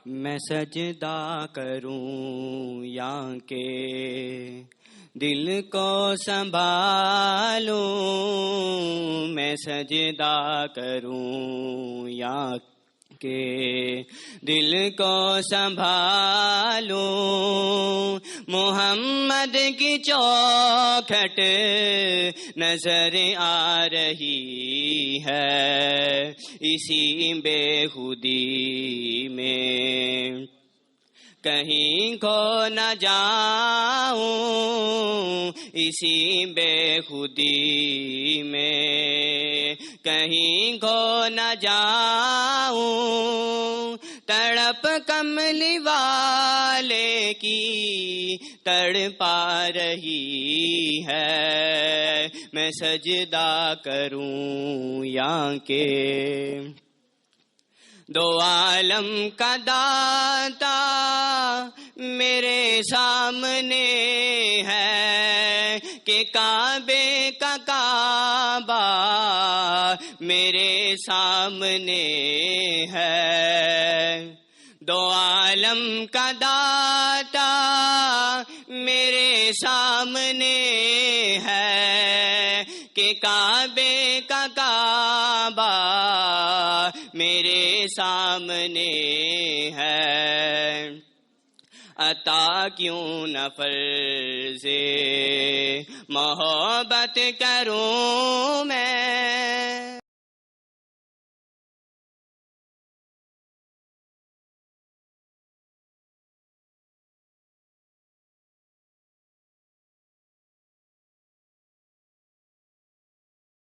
میں سجدہ کروں یا کہ دل کو سنبھالوں، میں سجدہ کروں یا کہ دل کو سنبھالوں، محمد کی چوکھٹ نظر آ رہی ہے، اسی بے خودی میں کہیں کھو نہ جاؤں، اسی بے خودی میں کہیں کھو نہ جاؤں، تڑپ کملی والے کی تڑپا رہی ہے، میں سجدہ کروں یا کہ دو عالم کا داتا میرے سامنے ہے، کہ کعبے کا کعبہ میرے سامنے ہے، دو عالم کا داتا میرے سامنے ہے، کہ کعبے کا کعبہ میرے سامنے ہے، عطا کیوں نہ فرض محبت کروں میں،